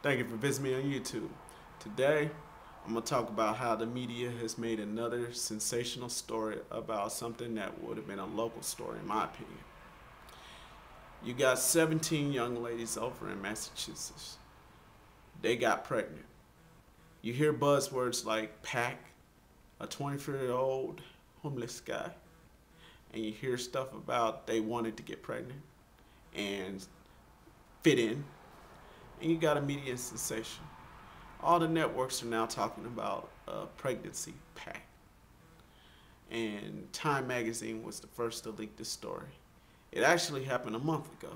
Thank you for visiting me on YouTube. Today, I'm going to talk about how the media has made another sensational story about something that would have been a local story, in my opinion. You got 17 young ladies over in Massachusetts. They got pregnant. You hear buzzwords like pact, a 24-year-old homeless guy, and you hear stuff about they wanted to get pregnant and fit in. And you got a media sensation. All the networks are now talking about a pregnancy pact. And Time magazine was the first to leak this story. It actually happened a month ago.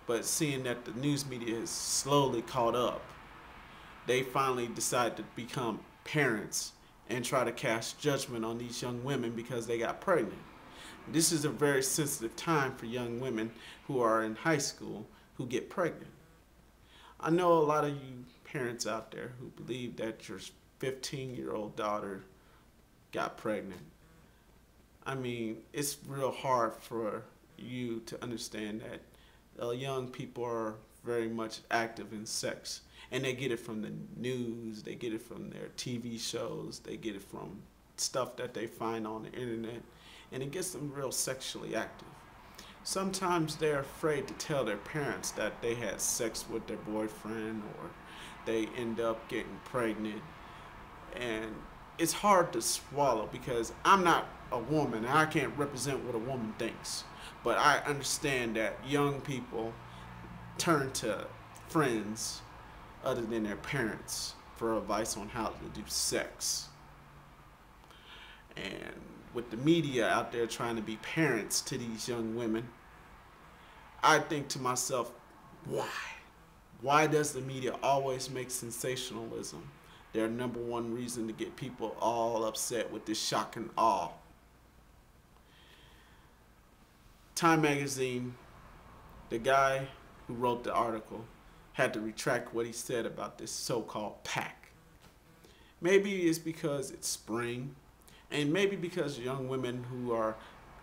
But seeing that the news media has slowly caught up, they finally decided to become parents and try to cast judgment on these young women because they got pregnant. This is a very sensitive time for young women who are in high school who get pregnant. I know a lot of you parents out there who believe that your 15-year-old daughter got pregnant. I mean, it's real hard for you to understand that young people are very much active in sex. And they get it from the news, they get it from their TV shows, they get it from stuff that they find on the internet. And it gets them real sexually active. Sometimes they're afraid to tell their parents that they had sex with their boyfriend or they end up getting pregnant. And it's hard to swallow because I'm not a woman and I can't represent what a woman thinks. But I understand that young people turn to friends other than their parents for advice on how to do sex. And with the media out there trying to be parents to these young women, I think to myself, why? Why does the media always make sensationalism their number one reason to get people all upset with this shock and awe? Time magazine, the guy who wrote the article, had to retract what he said about this so-called pact. Maybe it's because it's spring, and maybe because young women who are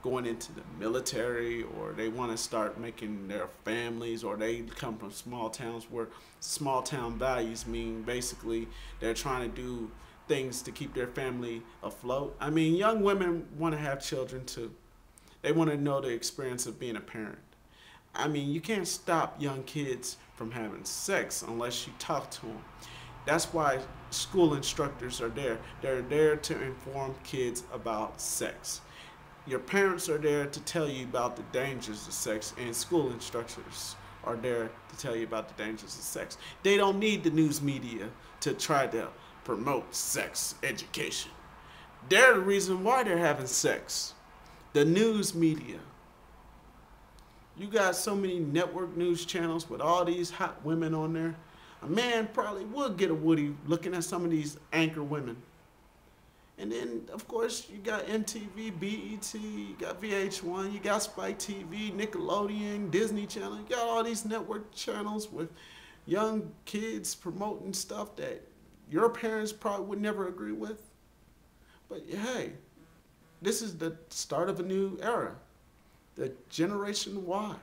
going into the military or they want to start making their families, or they come from small towns where small town values mean basically they're trying to do things to keep their family afloat. I mean, young women want to have children too. They want to know the experience of being a parent. I mean, you can't stop young kids from having sex unless you talk to them. That's why school instructors are there. They're there to inform kids about sex. Your parents are there to tell you about the dangers of sex, and school instructors are there to tell you about the dangers of sex. They don't need the news media to try to promote sex education. They're the reason why they're having sex. The news media. You got so many network news channels with all these hot women on there. A man probably would get a woody looking at some of these anchor women. And then, of course, you got MTV, BET, you got VH1, you got Spike TV, Nickelodeon, Disney Channel. You got all these network channels with young kids promoting stuff that your parents probably would never agree with. But hey, this is the start of a new era. The Generation Y,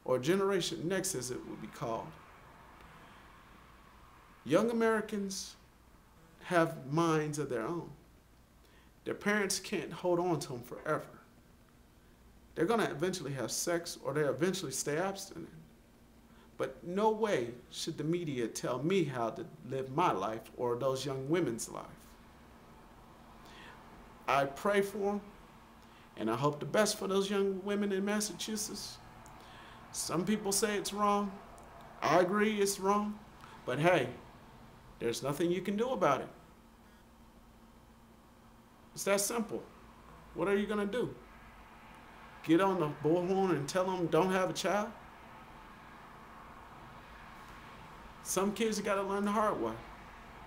or Generation Next as it would be called. Young Americans have minds of their own. Their parents can't hold on to them forever. They're going to eventually have sex, or they'll eventually stay abstinent. But no way should the media tell me how to live my life or those young women's life. I pray for them, and I hope the best for those young women in Massachusetts. Some people say it's wrong. I agree it's wrong. But hey, there's nothing you can do about it. It's that simple. What are you going to do? Get on the bullhorn and tell them don't have a child? Some kids got to learn the hard way.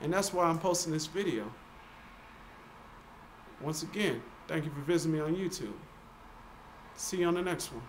And that's why I'm posting this video. Once again, thank you for visiting me on YouTube. See you on the next one.